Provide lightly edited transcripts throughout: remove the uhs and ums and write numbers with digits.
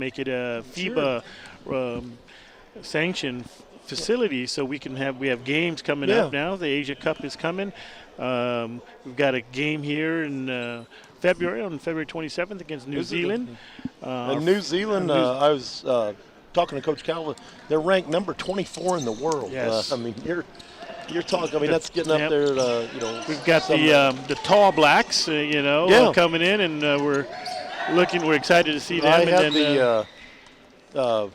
make it a FIBA sanctioned facility, so we have games coming up now. The Asia Cup is coming. We've got a game here in February, on February 27th against New Zealand. And New Zealand, I was talking to Coach Calva. They're ranked number 24 in the world. Yes. I mean, you're talking. I mean, that's getting up there. We've got the Tall Blacks, coming in, and we're excited to see them. I have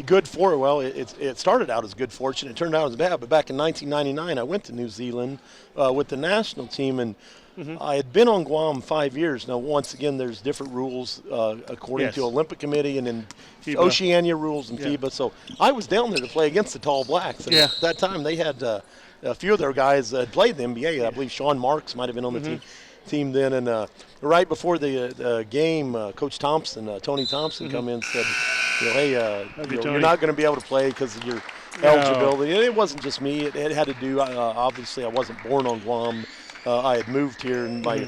good fortune. Well, it started out as good fortune. It turned out as bad. But back in 1999, I went to New Zealand with the national team, and I had been on Guam 5 years. Now, once again, there's different rules according to Olympic Committee and then FIBA. Oceania rules and FIBA. So I was down there to play against the Tall Blacks. And at that time, they had a few of their guys had played the NBA. I believe Sean Marks might have been on the team then. And right before the game, Coach Thompson, Tony Thompson, come in and said, hey, you're not going to be able to play because of your eligibility. And it wasn't just me. It had to do, obviously, I wasn't born on Guam. I had moved here, and my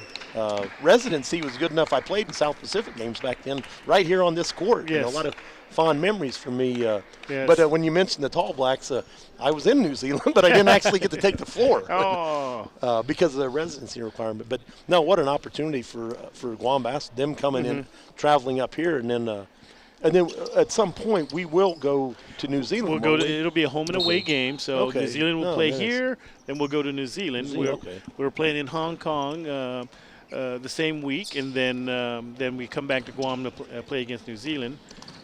residency was good enough. I played in South Pacific games back then, right here on this court. A lot of fond memories for me. But when you mentioned the Tall Blacks, I was in New Zealand, but I didn't actually get to take the floor because of the residency requirement. But no, what an opportunity for Guam Bass, them coming in, traveling up here, and then at some point we will go to New Zealand. It'll be a home and away game. So New Zealand will play here, then we'll go to New Zealand. We're playing in Hong Kong the same week, and then we come back to Guam to play against New Zealand.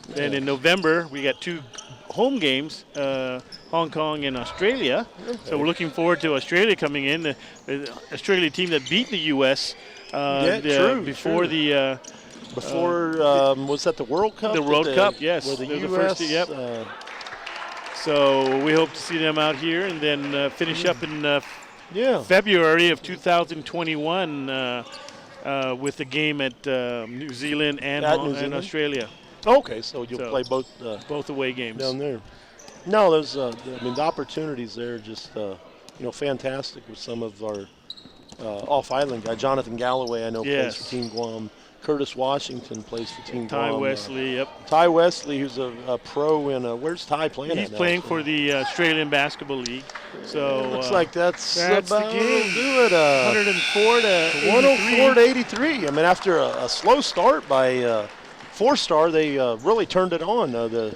Then in November we got 2 home games, Hong Kong and Australia. So we're looking forward to Australia coming in. The Australia team that beat the U.S. Before was that the World Cup? The World Cup, yes. Where the U.S. So we hope to see them out here, and then finish up in February of 2021 with the game at New Zealand and Australia. Okay, so you'll play both away games down there. No, there's the opportunities there are just fantastic with some of our off-island guys. Jonathan Galloway, I know, plays for Team Guam. Curtis Washington plays for Team Guam. Ty Wesley, Ty Wesley, who's a pro in where's Ty playing? He's playing for the Australian Basketball League. So looks like that's about the game. Do it. 104 to 104 to 83. I mean, after a slow start by 4-star, they really turned it on. A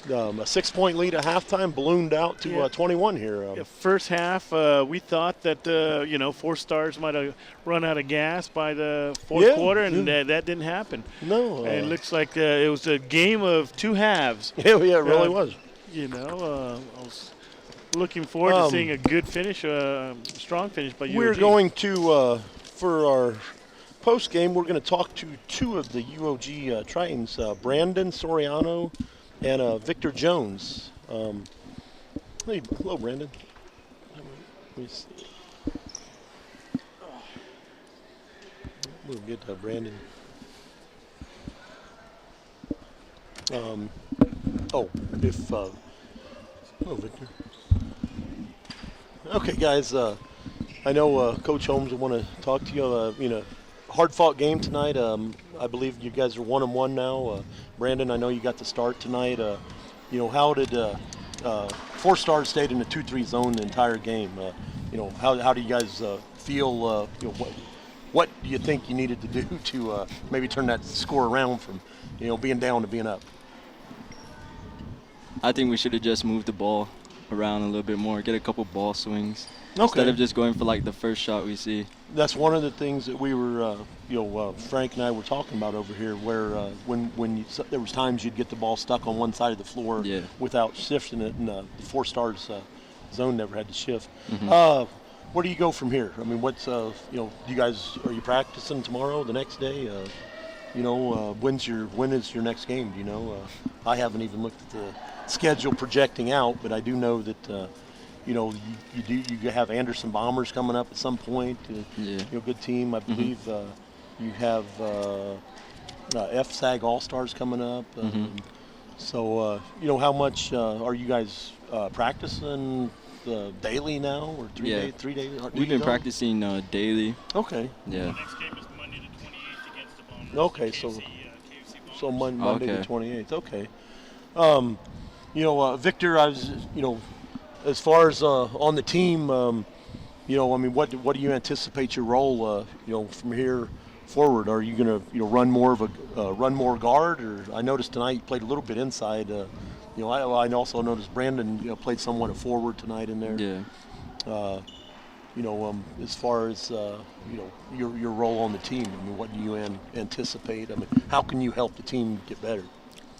6-point lead at halftime ballooned out to 21 here. First half, we thought that 4 stars might have run out of gas by the fourth quarter, and that didn't happen. No, and it looks like it was a game of 2 halves. Yeah, it really was. I was looking forward to seeing a good finish, strong finish by UOG. We're going to for our post game. We're going to talk to 2 of the UOG Tritons, Brandon Soriano and Victor Jones. Hello, Brandon. Let me see. We'll get to Brandon. Hello, Victor. Okay, guys. I know Coach Holmes will want to talk to you. Hard-fought game tonight. I believe you guys are 1-1 now. Brandon, I know you got the start tonight. How did 4 stars stayed in the 2-3 zone the entire game? How do you guys feel? What do you think you needed to do to maybe turn that score around from being down to being up? I think we should have just moved the ball around a little bit more, get a couple ball swings. Instead of just going for like the first shot we see. That's one of the things that we were, Frank and I were talking about over here, where when there was times you'd get the ball stuck on one side of the floor without shifting it, and the 4 stars zone never had to shift. Where do you go from here? I mean, what's are you practicing tomorrow, the next day? When is your next game? Do you know? I haven't even looked at the schedule projecting out, but I do know that. You have Anderson Bombers coming up at some point. Good team. I believe you have FSAG All-Stars coming up. So, how much are you guys practicing daily now, or 3 days? We've been practicing daily. Okay. Yeah. The next game is Monday the 28th against the Bombers. Okay, so So Monday the 28th. Okay. Victor, I was, as far as on the team, what do you anticipate your role, from here forward? Are you going to, run more guard, or I noticed tonight you played a little bit inside. I also noticed Brandon, played somewhat at forward tonight in there. Yeah. As far as your role on the team, what do you anticipate? How can you help the team get better?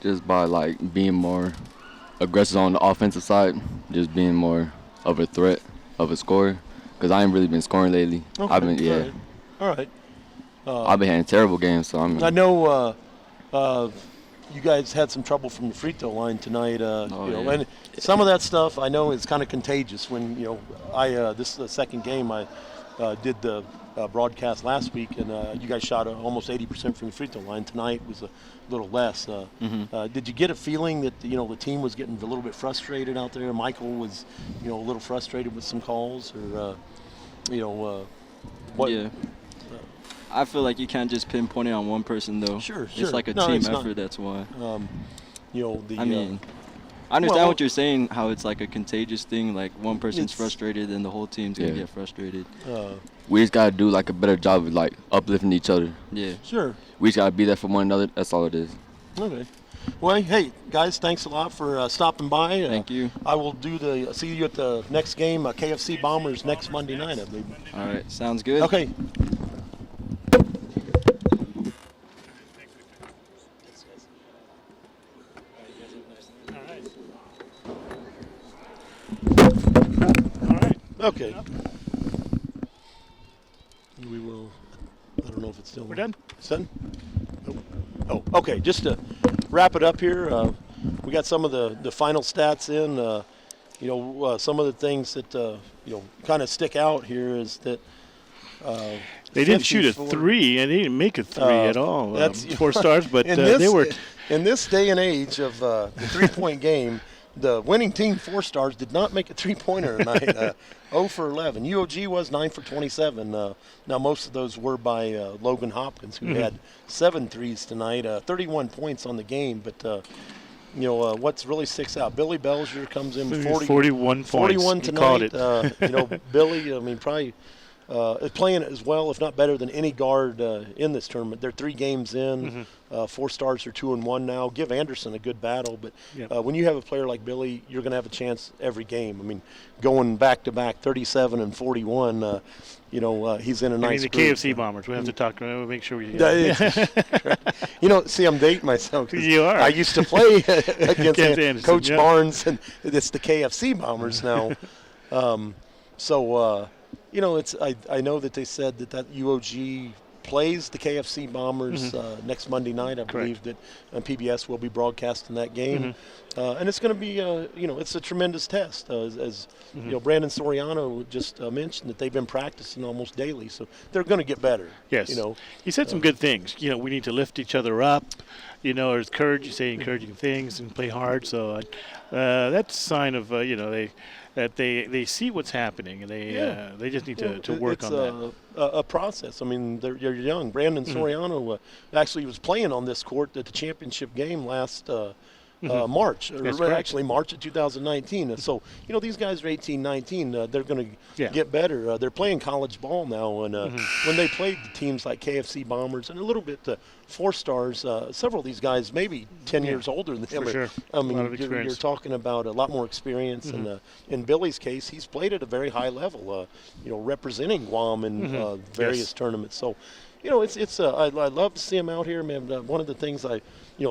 Just by being more aggressive on the offensive side, just being more of a threat, of a scorer. Because I ain't really been scoring lately. Okay. I've been All right. I've been having terrible games, so I know you guys had some trouble from the free throw line tonight. And some of that stuff I know is kind of contagious. When this is the second game I did the broadcast last week, and you guys shot almost 80% from the free throw line. Tonight was a little less. Did you get a feeling that the team was getting a little bit frustrated out there? Michael was a little frustrated with some calls, or what? Yeah. I feel like you can't just pinpoint it on one person, though. Sure. It's like a team effort. That's why. I understand what you're saying. How it's like a contagious thing. Like one person's frustrated, and the whole team's gonna get frustrated. We just gotta do a better job of uplifting each other. Yeah. Sure. We just gotta be there for one another. That's all it is. Okay. Well, hey guys, thanks a lot for stopping by. Thank you. I will see you at the next game, KFC Bombers next Monday night, I believe. All right. Sounds good. Okay. Okay. We will. I don't know if it's still. We're done. It's done? Oh, okay. Just to wrap it up here, we got some of the final stats in. Some of the things that kind of stick out here is that they didn't shoot a 3, and they didn't make a 3 at all. That's 4 stars, but they were. In this day and age of the 3-point game, the winning team, 4 stars, did not make a 3-pointer tonight. 0 for 11. UOG was 9 for 27. Now most of those were by Logan Hopkins, who had 7 threes tonight, 31 points on the game. But what's really sticks out, Billy Belzier comes in with 41 points. 41 tonight. Called it. Billy, probably is playing as well, if not better, than any guard in this tournament. They're 3 games in. 4 stars are 2-1 now. Give Anderson a good battle, but when you have a player like Billy, you're going to have a chance every game. Going back to back, 37 and 41. He's in a nice. The group. KFC Bombers. We have to talk to him. Make sure we. See, I'm dating myself. You are. I used to play against Anderson, Coach Barnes, and it's the KFC Bombers now. I know that they said that UOG plays the KFC Bombers next Monday night. I believe that PBS will be broadcasting that game, and it's going to be it's a tremendous test. As Brandon Soriano just mentioned, that they've been practicing almost daily, so they're going to get better. Yes, he said some good things. We need to lift each other up. Or say encouraging things and play hard. So that's a sign of they see what's happening, and they just need to work on that. A process. They're young. Brandon Soriano actually was playing on this court at the championship game last March, or actually March of 2019. And so, these guys are 18, 19. They're going to get better. They're playing college ball now, and when they played the teams like KFC Bombers and a little bit 4 stars, several of these guys maybe 10 years older than them. For sure. You're talking about a lot more experience, and in Billy's case, he's played at a very high level, representing Guam in various tournaments. So, I love to see him out here, man. One of the things I,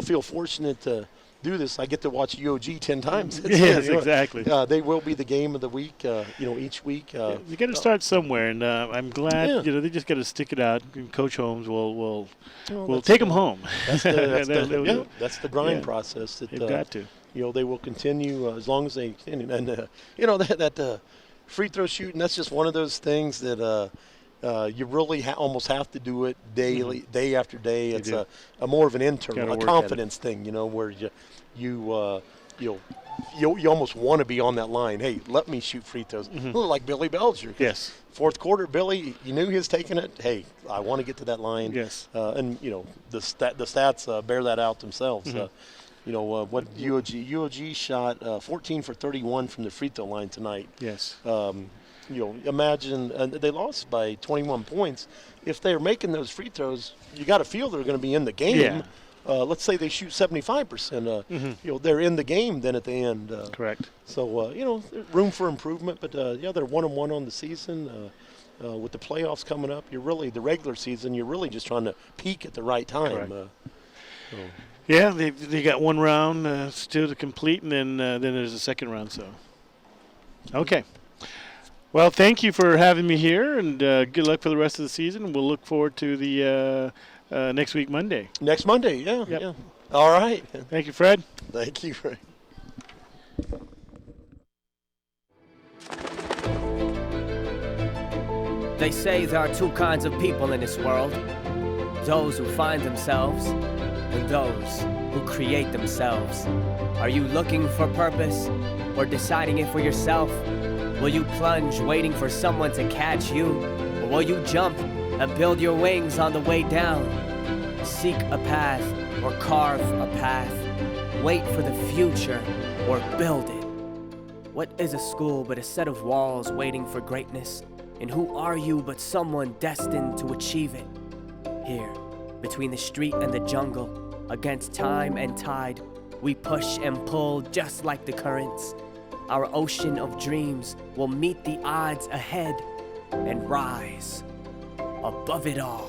feel fortunate to do this, I get to watch UOG 10 times. Yes, exactly. They will be the game of the week, each week. You got to start somewhere, and I'm glad they just got to stick it out. Coach Holmes will take them home. That's the grind process. That, they've got to. They will continue as long as they continue. And that free throw shooting, that's just one of those things that. You really almost have to do it daily, day after day. It's a more of an internal, a confidence thing, where you you almost want to be on that line. Hey, let me shoot free throws. Like Billy Belger. Yes. Fourth quarter, Billy, you knew he was taking it. Hey, I want to get to that line. Yes. And the stats bear that out themselves. What UOG shot 14 for 31 from the free throw line tonight. Yes. Imagine they lost by 21 points. If they're making those free throws, you got to feel they're going to be in the game. Yeah. Let's say they shoot 75%. They're in the game then at the end. Correct. So there's room for improvement. But they're 1-1 on the season. With the playoffs coming up, the regular season, you're really just trying to peak at the right time. Yeah, they got one round still to complete, and then there's a second round. So, okay. Well, thank you for having me here, and good luck for the rest of the season. We'll look forward to the next week, Monday. Next Monday, yeah. Yep. Yeah. All right. Thank you, Fred. Thank you, Fred. They say there are two kinds of people in this world. Those who find themselves and those who create themselves. Are you looking for purpose or deciding it for yourself? Will you plunge waiting for someone to catch you? Or will you jump and build your wings on the way down? Seek a path or carve a path. Wait for the future or build it. What is a school but a set of walls waiting for greatness? And who are you but someone destined to achieve it? Here, between the street and the jungle, against time and tide, we push and pull just like the currents. Our ocean of dreams will meet the odds ahead and rise above it all.